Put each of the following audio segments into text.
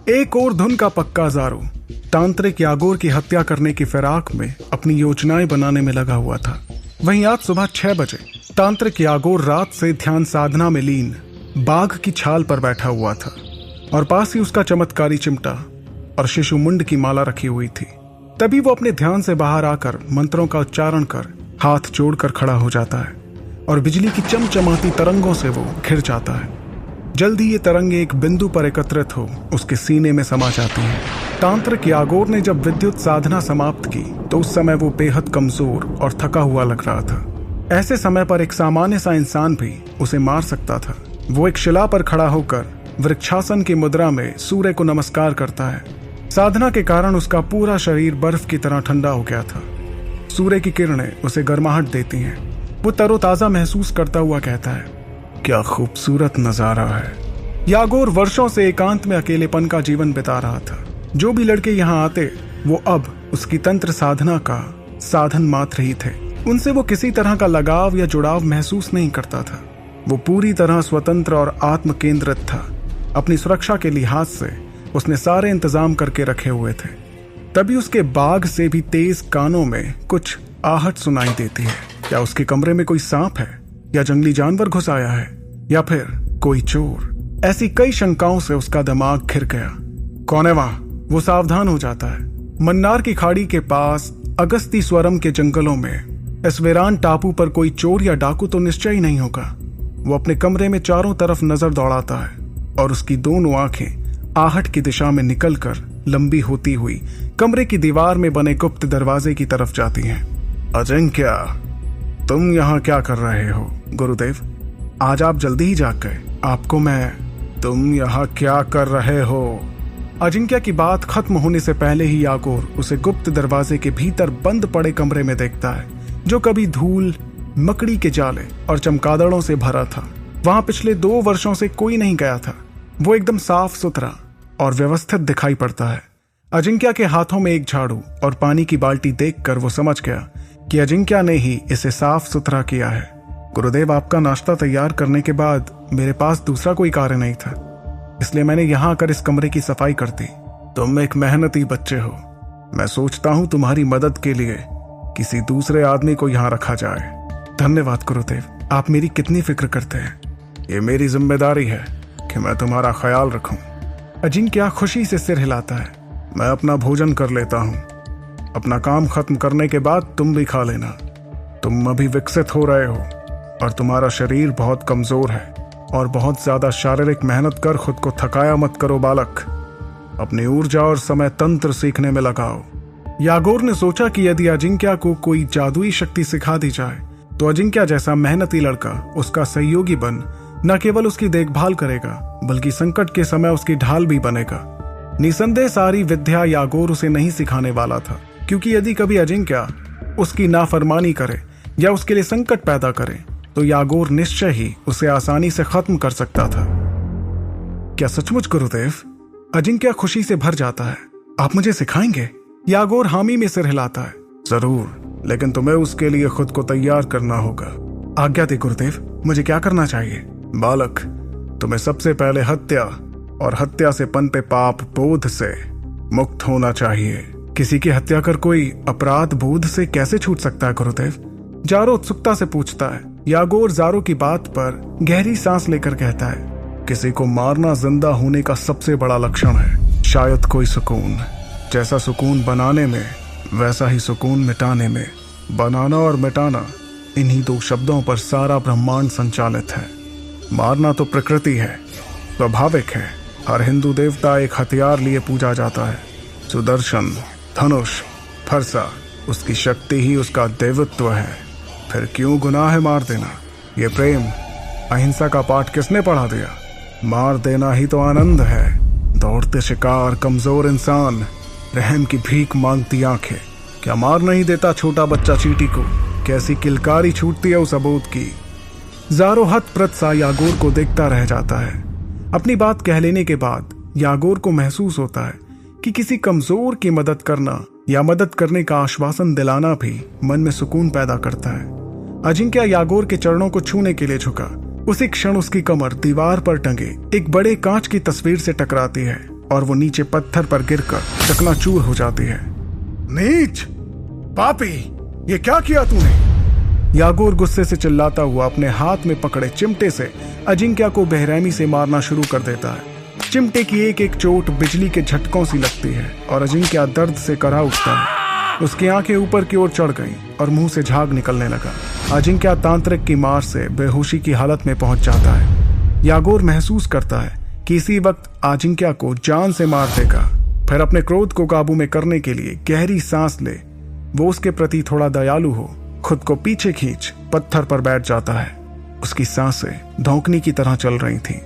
एक और धुन का पक्का ज़ारो तांत्रिक यागोर की हत्या करने की फिराक में अपनी योजनाएं बनाने में लगा हुआ था। वहीं आज सुबह 6 बजे तांत्रिक यागोर रात से ध्यान साधना में लीन बाघ की छाल पर बैठा हुआ था और पास ही उसका चमत्कारी चिमटा और शिशु मुंड की माला रखी हुई थी। तभी वो अपने ध्यान से बाहर आकर मंत्रों का उच्चारण कर हाथ जोड़कर खड़ा हो जाता है और बिजली की चमचमाती तरंगों से वो घिर जाता है। जल्दी ये तरंगे एक बिंदु पर एकत्रित हो उसके सीने में समा जाती हैं। तांत्रिक यागोर ने जब विद्युत साधना समाप्त की तो उस समय वो बेहद कमजोर और थका हुआ लग रहा था। ऐसे समय पर एक सामान्य सा इंसान भी उसे मार सकता था। वो एक शिला पर खड़ा होकर वृक्षासन की मुद्रा में सूर्य को नमस्कार करता है। साधना के कारण उसका पूरा शरीर बर्फ की तरह ठंडा हो गया था। सूर्य की किरणें उसे गर्माहट देती हैं। वो तरोताजा महसूस करता हुआ कहता है, क्या खूबसूरत नजारा है। यागोर वर्षों से एकांत में अकेलेपन का जीवन बिता रहा था। जो भी लड़के यहाँ आते वो अब उसकी तंत्र साधना का साधन मात्र ही थे। उनसे वो किसी तरह का लगाव या जुड़ाव महसूस नहीं करता था। वो पूरी तरह स्वतंत्र और आत्म केंद्रित था। अपनी सुरक्षा के लिहाज से उसने सारे इंतजाम करके रखे हुए थे। तभी उसके बाघ से भी तेज कानों में कुछ आहट सुनाई देती है। क्या उसके कमरे में कोई सांप है या जंगली जानवर घुस आया है या फिर कोई चोर। ऐसी कई शंकाओं से उसका दिमाग घिर गया। कौन है वहां? वो सावधान हो जाता है। मन्नार की खाड़ी के पास अगस्ती स्वरम के जंगलों में इस वीरान टापू पर कोई चोर या डाकू तो निश्चय ही नहीं होगा। वो अपने कमरे में चारों तरफ नजर दौड़ाता है और उसकी दोनों आंखें आहट की दिशा में निकलकर लंबी होती हुई कमरे की दीवार में बने गुप्त दरवाजे की तरफ जाती हैं। अजिंक्य, तुम यहाँ क्या कर रहे हो? गुरुदेव, आज आप जल्दी ही जाग गए। आपको मैं तुम यहाँ क्या कर रहे हो? अजिंक्य की बात खत्म होने से पहले ही यागोर उसे गुप्त दरवाजे के भीतर बंद पड़े कमरे में देखता है, जो कभी धूल, मकड़ी के जाले और चमगादड़ों से भरा था। वहां पिछले 2 वर्षों से कोई नहीं गया था। वो एकदम साफ सुथरा और व्यवस्थित दिखाई पड़ता है। अजिंक्य के हाथों में एक झाड़ू और पानी की बाल्टी देखकर वो समझ गया कि अजिंक्य ने ही इसे साफ सुथरा किया है। गुरुदेव, आपका नाश्ता तैयार करने के बाद मेरे पास दूसरा कोई कार्य नहीं था, इसलिए मैंने यहाँ आकर इस कमरे की सफाई कर दी। तुम एक मेहनती बच्चे हो। मैं सोचता हूँ तुम्हारी मदद के लिए किसी दूसरे आदमी को यहाँ रखा जाए। धन्यवाद गुरुदेव, आप मेरी कितनी फिक्र करते हैं। ये मेरी जिम्मेदारी है कि मैं तुम्हारा ख्याल रखूं। अजिंक्य खुशी से सिर हिलाता है। मैं अपना भोजन कर लेता हूं। अपना काम खत्म करने के बाद तुम भी खा लेना। तुम अभी विकसित हो रहे हो और तुम्हारा शरीर बहुत कमजोर है और बहुत ज्यादा शारीरिक मेहनत कर खुद को थकाया मत करो बालक। अपनी ऊर्जा और समय तंत्र सीखने में लगाओ। यागोर ने सोचा कि यदि अजिंक्य को कोई जादुई शक्ति सिखा दी जाए तो अजिंक्य जैसा मेहनती लड़का उसका सहयोगी बन न केवल उसकी देखभाल करेगा बल्कि संकट के समय उसकी ढाल भी बनेगा। निसंदेह सारी विद्या यागोर उसे नहीं सिखाने वाला था, क्योंकि यदि कभी अजिंक्य उसकी नाफरमानी करे या उसके लिए संकट पैदा करे तो यागोर निश्चय ही उसे आसानी से खत्म कर सकता था। क्या सचमुच गुरुदेव? अजिंक्य खुशी से भर जाता है। आप मुझे सिखाएंगे? यागोर हामी में सिर हिलाता है। जरूर, लेकिन तुम्हें उसके लिए खुद को तैयार करना होगा। आज्ञा दे गुरुदेव, मुझे क्या करना चाहिए? बालक, तुम्हें सबसे पहले हत्या और हत्या से पनपे पाप बोध से मुक्त होना चाहिए। किसी की हत्या कर कोई अपराध बोध से कैसे छूट सकता है गुरुदेव? जारो उत्सुकता से पूछता है। यागोर जारो की बात पर गहरी सांस लेकर कहता है, किसी को मारना जिंदा होने का सबसे बड़ा लक्षण है। शायद कोई सुकून, जैसा सुकून बनाने में वैसा ही सुकून मिटाने में। बनाना और मिटाना, इन्हीं 2 शब्दों पर सारा ब्रह्मांड संचालित है। मारना तो प्रकृति है, स्वाभाविक है। हर हिंदू देवता एक हथियार लिए पूजा जाता है। सुदर्शन, धनुष, फरसा, उसकी शक्ति ही उसका देवत्व है। फिर क्यों गुनाह है मार देना? ये प्रेम, अहिंसा का पाठ किसने पढ़ा दिया? मार देना ही तो आनंद है। दौड़ते शिकार, कमजोर इंसान, रहम की भीख मांगती आंखें। क्या मार नहीं देता छोटा बच्चा चींटी को? कैसी किलकारी छूटती है उस अबोध की। जारो हतप्रत सा यागोर को देखता रह जाता है। अपनी बात कह लेने के बाद यागोर को महसूस होता है कि किसी कमजोर की मदद करना या मदद करने का आश्वासन दिलाना भी मन में सुकून पैदा करता है। अजिंक्य यागोर के चरणों को छूने के लिए झुका। उसी क्षण उसकी कमर दीवार पर टंगे एक बड़े कांच की तस्वीर से टकराती है। और वो नीचे पत्थर पर गिरकर चकनाचूर हो जाती है। नीच, पापी, ये क्या किया तूने? यागोर गुस्से से चिल्लाता हुआ अपने हाथ में पकड़े चिमटे से अजिंक्या को बेरहमी से मारना शुरू कर देता है। चिमटे की एक एक चोट बिजली के झटकों सी लगती है और अजिंक्या दर्द से करा उठता है। उसकी आंखें ऊपर की ओर चढ़ गईं और मुंह से झाग निकलने लगा। अजिंक्या तांत्रिक की मार से बेहोशी की हालत में पहुंच जाता है। यागोर महसूस करता है कि इसी वक्त अजिंक्या को जान से मार देगा। फिर अपने क्रोध को काबू में करने के लिए गहरी सांस ले वो उसके प्रति थोड़ा दयालु हो खुद को पीछे खींच पत्थर पर बैठ जाता है। उसकी सांसें धौंकनी की तरह चल रही थीं।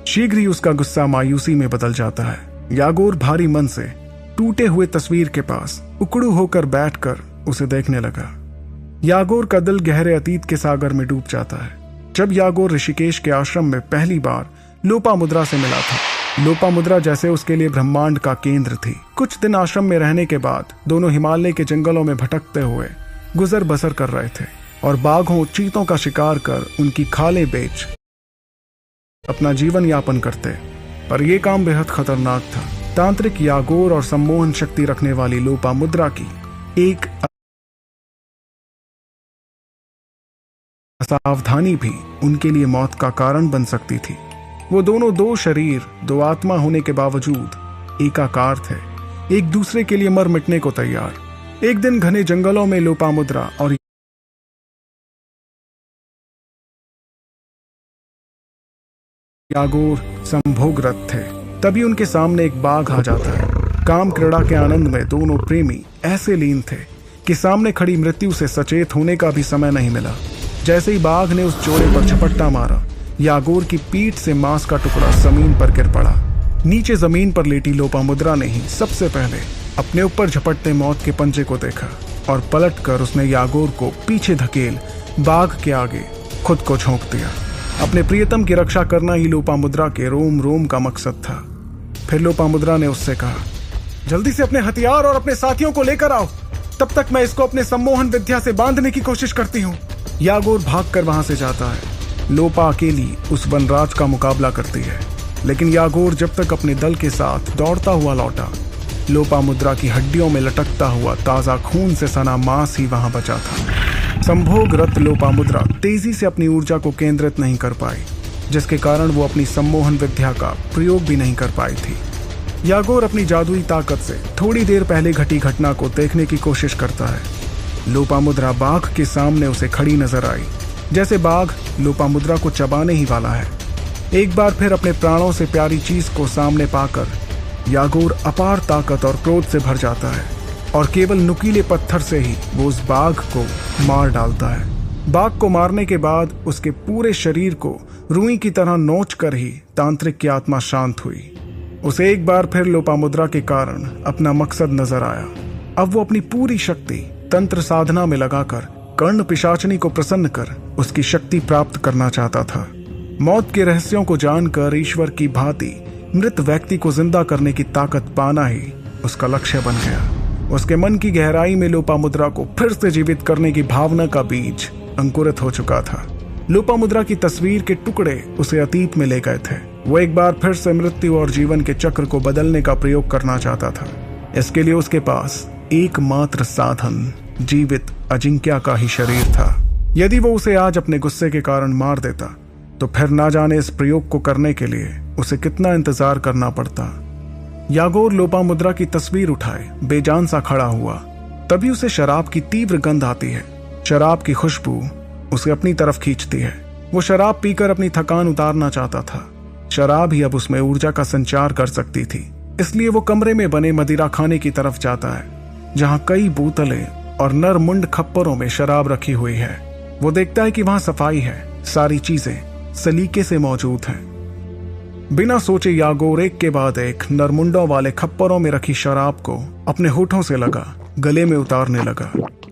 शीघ्र ही उसका गुस्सा मायूसी में बदल जाता है। यागोर भारी मन से टूटे हुए तस्वीर के पास उकड़ू होकर बैठकर उसे देखने लगा। यागोर का दिल गहरे अतीत के सागर में डूब जाता है। जब यागोर ऋषिकेश के आश्रम में पहली बार लोपामुद्रा से मिला था, लोपामुद्रा जैसे उसके लिए ब्रह्मांड का केंद्र थी। कुछ दिन आश्रम में रहने के बाद दोनों हिमालय के जंगलों में भटकते हुए गुजर बसर कर रहे थे और बाघों चीतों का शिकार कर उनकी खालें बेच अपना जीवन यापन करते। पर यह काम बेहद खतरनाक था। तांत्रिक यागोर और सम्मोहन शक्ति रखने वाली लोपामुद्रा की एक असावधानी भी उनके लिए मौत का कारण बन सकती थी। वो दोनों दो शरीर दो आत्मा होने के बावजूद एकाकार थे, एक दूसरे के लिए मर मिटने को तैयार। एक दिन घने जंगलों में लोपामुद्रा और यागोर संभोगरत थे। तभी उनके सामने एक बाघ आ जाता है। काम क्रीड़ा के आनंद में दोनों प्रेमी ऐसे लीन थे कि सामने खड़ी मृत्यु से सचेत होने का भी समय नहीं मिला। जैसे ही बाघ ने उस जोड़े पर झपट्टा मारा, यागोर की पीठ से मांस का टुकड़ा जमीन पर गिर पड़ा। नीचे जमीन पर लेटी लोपामुद्रा ने ही सबसे पहले अपने ऊपर झपटते मौत के पंजे को देखा और पलटकर उसने यागोर को पीछे धकेल बाघ के आगे खुद को झोंक दिया। अपने प्रियतम की रक्षा करना ही लोपामुद्रा के रोम रोम का मकसद था। फिर लोपामुद्रा ने उससे कहा, जल्दी से अपने हथियार और अपने साथियों को लेकर आओ, तब तक मैं इसको अपने सम्मोहन विद्या से बांधने की कोशिश करती हूँ। यागोर भागकर वहां से जाता है। लोपा अकेली उस वनराज का मुकाबला करती है, लेकिन यागोर जब तक अपने दल के साथ दौड़ता हुआ लौटा, लोपामुद्रा की हड्डियों में लटकता हुआ ताजा खून से सना मांस ही वहां बचा था। संभोगरत लोपामुद्रा तेजी से अपनी ऊर्जा को केंद्रित नहीं कर पाई, जिसके कारण वो अपनी सम्मोहन विद्या का प्रयोग भी नहीं कर पाई थी। यागोर अपनी जादुई ताकत से थोड़ी देर पहले घटी घटना को देखने की कोशिश करता है। लोपामुद्रा बाघ के सामने उसे खड़ी नजर आई, जैसे बाघ लोपामुद्रा को चबाने ही वाला है। एक बार फिर अपने प्राणों से प्यारी चीज को सामने पाकर यागोर अपार ताकत और क्रोध से भर जाता है और केवल नुकीले पत्थर से ही वो उस बाघ को मार डालता है। बाघ को मारने के बाद उसके पूरे शरीर को रुई की तरह नोच कर ही तांत्रिक की आत्मा शांत हुई। उसे एक बार फिर लोपामुद्रा के कारण अपना मकसद नजर आया। अब वो अपनी पूरी शक्ति तंत्र साधना में लगाकर कर्ण पिशाचनी को प्रसन्न कर उसकी शक्ति प्राप्त करना चाहता था। मौत के रहस्यों को जानकर ईश्वर की भांति मृत व्यक्ति को जिंदा करने की ताकत पाना ही उसका लक्ष्य बन गया। उसके मन की गहराई में लोपामुद्रा को फिर से जीवित करने की भावना का बीज अंकुरित हो चुका था। लोपामुद्रा की तस्वीर के टुकड़े उसे अतीत में ले गए थे। वो एक बार फिर से मृत्यु और जीवन के चक्र को बदलने का प्रयोग करना चाहता था। इसके लिए उसके पास एकमात्र साधन जीवित अजिंक्या का ही शरीर था। यदि वो उसे आज अपने गुस्से के कारण मार देता तो फिर ना जाने इस प्रयोग को करने के लिए उसे कितना इंतजार करना पड़ता। यागोर लोपामुद्रा की तस्वीर उठाए बेजान सा खड़ा हुआ। तभी उसे शराब की तीव्र गंध आती है। शराब की खुशबू उसे अपनी तरफ खींचती है। वो शराब पीकर अपनी थकान उतारना चाहता था। शराब ही अब उसमें ऊर्जा का संचार कर सकती थी। इसलिए वो कमरे में बने मदिरा खाने की तरफ जाता है, जहां कई बोतलें और नरमुंड खप्परों में शराब रखी हुई है। वो देखता है कि वहां सफाई है, सारी चीजें सलीके से मौजूद हैं। बिना सोचे यागोर एक के बाद एक नरमुंडों वाले खप्परों में रखी शराब को अपने होठों से लगा गले में उतारने लगा।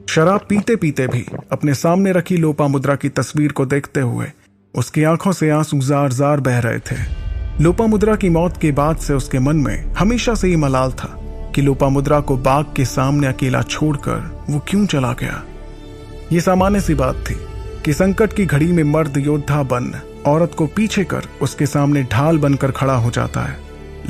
शराब पीते पीते भी अपने सामने रखी लोपामुद्रा की तस्वीर को देखते हुए उसकी आंखों से आंसू जार जार बह रहे थे। लोपामुद्रा की मौत के बाद से उसके मन में हमेशा से ही मलाल था कि लोपामुद्रा को बाघ के सामने अकेला छोड़कर वो क्यों चला गया। ये सामान्य सी बात थी कि संकट की घड़ी में मर्द योद्धा बन औरत को पीछे कर उसके सामने ढाल बनकर खड़ा हो जाता है,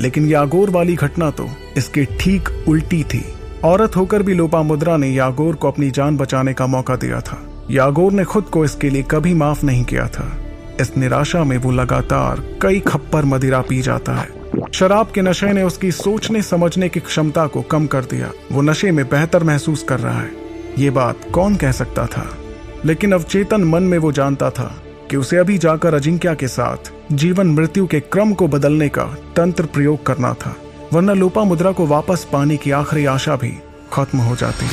लेकिन यागोर वाली घटना तो इसके ठीक उल्टी थी। औरत होकर भी लोपामुद्रा ने यागोर को अपनी जान बचाने का मौका दिया था। यागोर ने खुद को इसके लिए कभी माफ नहीं किया था। इस निराशा में वो लगातार कई खप्पर मदिरा पी जाता है। शराब के नशे ने उसकी सोचने समझने की क्षमता को कम कर दिया। वो नशे में बेहतर महसूस कर रहा है, ये बात कौन कह सकता था। लेकिन अवचेतन मन में वो जानता था कि उसे अभी जाकर अजिंक्या के साथ जीवन मृत्यु के क्रम को बदलने का तंत्र प्रयोग करना था, वरना लोपामुद्रा को वापस पाने की आखिरी आशा भी खत्म हो जाती।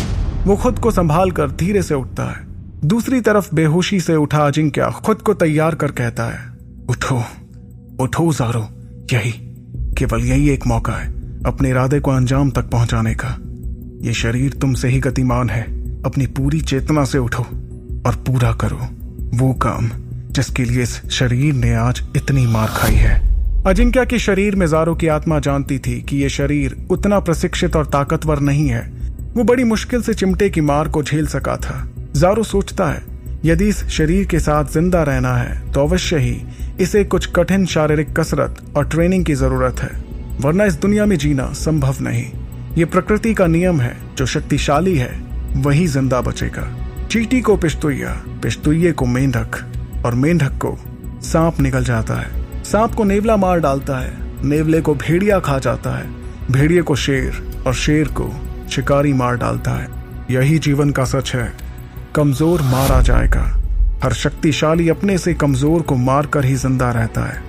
वो खुद को संभाल कर धीरे से उठता है। दूसरी तरफ बेहोशी से उठा अजिंक्या खुद को तैयार कर कहता है, उठो उठो ज़ारो, केवल यही एक मौका है अपने इरादे को अंजाम तक पहुंचाने का। ये शरीर तुमसे ही गतिमान है। अपनी पूरी चेतना से उठो और पूरा करो वो काम जिसके लिए इस शरीर ने आज इतनी मार खाई है। अजिंक्या के शरीर में ज़ारो की आत्मा जानती थी कि ये शरीर उतना प्रशिक्षित और ताकतवर नहीं है। वो बड़ी मुश्किल से चिमटे की मार को झेल सका था। ज़ारो सोचता है, यदि इस शरीर के साथ जिंदा रहना है तो अवश्य ही इसे कुछ कठिन शारीरिक कसरत और ट्रेनिंग की जरूरत है, वरना इस दुनिया में जीना संभव नहीं। ये प्रकृति का नियम है, जो शक्तिशाली है वही जिंदा बचेगा। चींटी को पिस्तुइया, पिस्तुइये को मेंढक और मेंढक को सांप निकल जाता है। सांप को नेवला मार डालता है, नेवले को भेड़िया खा जाता है, भेड़िए को शेर और शेर को शिकारी मार डालता है। यही जीवन का सच है। कमजोर मारा जाएगा। हर शक्तिशाली अपने से कमजोर को मारकर ही जिंदा रहता है।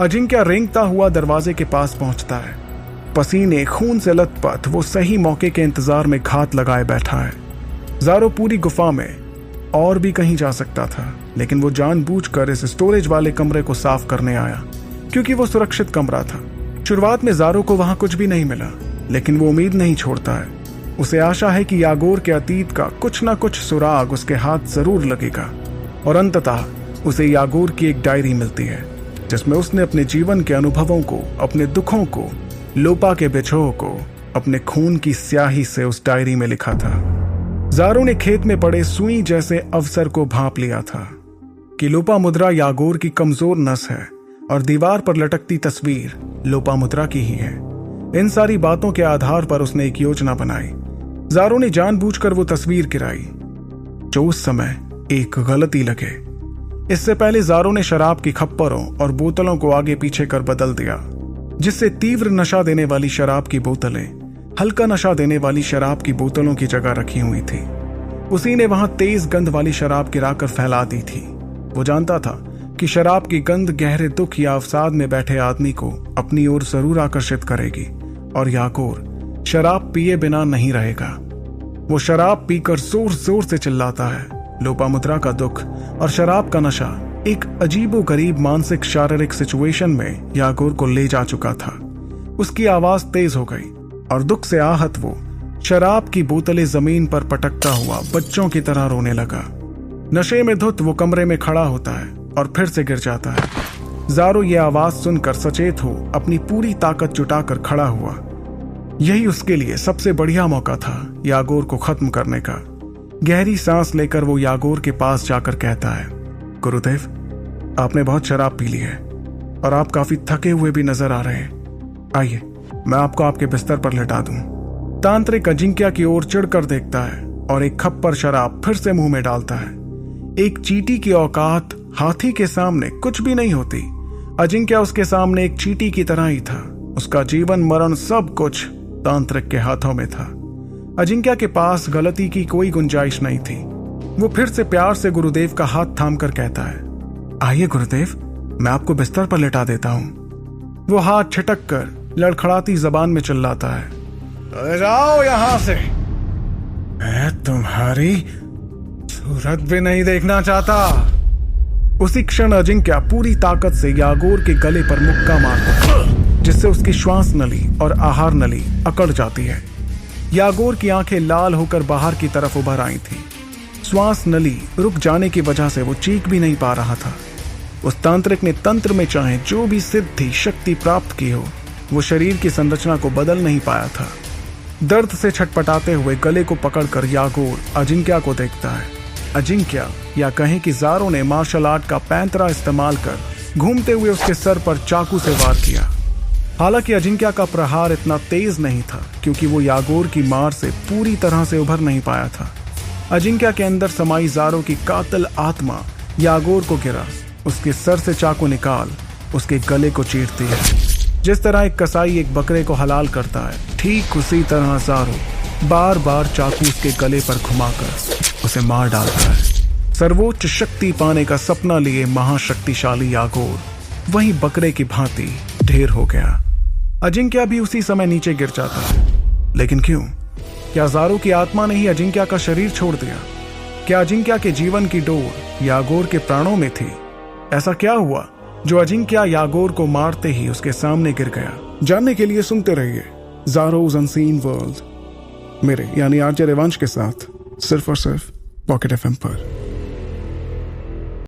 अजिंक्या रेंगता हुआ दरवाजे के पास पहुंचता है। पसीने खून से लथपथ वो सही मौके के इंतजार में घात लगाए बैठा है। ज़ारो पूरी गुफा में और भी कहीं जा सकता था, लेकिन वो जानबूझकर इस स्टोरेज वाले कमरे को साफ करने आया, क्योंकि वो सुरक्षित कमरा था। शुरुआत में ज़ारो को वहां कुछ भी नहीं मिला, लेकिन वो उम्मीद नहीं छोड़ता है। उसे आशा है कि यागोर के अतीत का कुछ न कुछ सुराग उसके हाथ जरूर लगेगा। और अंततः उसे यागोर की एक डायरी मिलती है, जिसमें उसने अपने जीवन के अनुभवों को, अपने दुखों को, लोपा के बिछोह को अपने खून की स्याही से उस डायरी में लिखा था। ज़ारो ने खेत में पड़े सुई जैसे अवसर को भांप लिया था कि लोपामुद्रा यागोर की कमजोर नस है और दीवार पर लटकती तस्वीर लोपामुद्रा की ही है। इन सारी बातों के आधार पर उसने एक योजना बनाई। ज़ारो ने जानबूझकर वो तस्वीर गिराई जो उस समय एक गलती लगे। इससे पहले ज़ारो ने शराब की खप्परों और बोतलों को आगे पीछे कर बदल दिया, जिससे तीव्र नशा देने वाली शराब की बोतलें हल्का नशा देने वाली शराब की बोतलों की जगह रखी हुई थी। उसी ने वहां तेज गंध वाली शराब गिराकर फैला दी थी। वो जानता था कि शराब की गंध गहरे दुख या अवसाद में बैठे आदमी को अपनी ओर जरूर आकर्षित करेगी, और यागोर शराब पिए बिना नहीं रहेगा। वो शराब पीकर जोर जोर से चिल्लाता है। लोपामुद्रा का दुख और शराब का नशा एक अजीबोगरीब मानसिक शारीरिक सिचुएशन में यागोर को ले जा चुका था। उसकी आवाज तेज हो गई और दुख से आहत वो शराब की बोतलें जमीन पर पटकता हुआ बच्चों की तरह रोने लगा। नशे में धुत वो कमरे में खड़ा होता है और फिर से गिर जाता है। ज़ारो ये आवाज सुनकर सचेत हो अपनी पूरी ताकत जुटाकर खड़ा हुआ। यही उसके लिए सबसे बढ़िया मौका था यागोर को खत्म करने का। गहरी सांस लेकर वो यागोर के पास जाकर कहता है, गुरुदेव, आपने बहुत शराब पी ली है और आप काफी थके हुए भी नजर आ रहे हैं। आइए, मैं आपको आपके बिस्तर पर लेटा दूं। तांत्रिक अजिंक्या की ओर चिढ़कर देखता है और एक खप्पर शराब फिर से मुंह में डालता है। एक चींटी की औकात हाथी के सामने कुछ भी नहीं होती। अजिंक्या उसके सामने एक चींटी की तरह ही था। उसका जीवन मरण सब कुछ तांत्रिक के हाथों में था। अजिंक्या के पास गलती की कोई गुंजाइश नहीं थी। वो फिर से प्यार से गुरुदेव का हाथ थामकर कहता है, आइए गुरुदेव, मैं आपको बिस्तर पर लेटा देता हूं। वो हाथ छिटक कर लड़खड़ाती जबान में चिल्लाता है, अरे जाओ यहां से, मैं तुम्हारी सूरत भी नहीं देखना चाहता। उसी क्षण अजिंक्या पूरी ताकत से यागोर के गले पर मुक्का मारता है, जिससे उसकी श्वास नली और आहार नली अकड़ जाती है। यागोर की आंखें लाल होकर बाहर की तरफ उभर आई थी। श्वास नली रुक जाने की वजह से वो चीख भी नहीं पा रहा था। उस तांत्रिक ने तंत्र में चाहे जो भी सिद्धि शक्ति प्राप्त की हो, वो शरीर की संरचना को बदल नहीं पाया था। दर्द से छटपटाते हुए गले को पकड़कर यागोर अजिंक्या को देखता है। अजिंक्या, या कहें कि ज़ारो ने मार्शल आर्ट का पैंतरा इस्तेमाल कर घूमते हुए उसके सर पर चाकू से वार किया। हालांकि अजिंक्या का प्रहार इतना तेज नहीं था क्योंकि वो यागोर की मार से पूरी तरह से उभर नहीं पाया था। अजिंक्या के अंदर समाई ज़ारो की कातिल आत्मा यागोर को गिरा, उसके सर से चाकू निकाल उसके गले को चीरती है। जिस तरह एक कसाई एक बकरे को हलाल करता है, ठीक उसी तरह ज़ारो बार बार चाकू उसके गले पर घुमाकर उसे मार डालता है। सर्वोच्च शक्ति पाने का सपना लिए महाशक्तिशाली यागोर वहीं बकरे की भांति ढेर हो गया। अजिंक्या भी उसी समय नीचे गिर जाता है। लेकिन क्यों? क्या ज़ारो की आत्मा ने ही अजिंक्या का शरीर छोड़ दिया? क्या अजिंक्या के जीवन की डोर यागोर के प्राणों में थी? ऐसा क्या हुआ जो अजिंक्या यागोर को मारते ही उसके सामने गिर गया? जानने के लिए सुनते रहिए ज़ारोज़ अनसीन वर्ल्ड मेरे यानी आरजे रेवांश के साथ, सिर्फ और सिर्फ पॉकेट एफएम पर।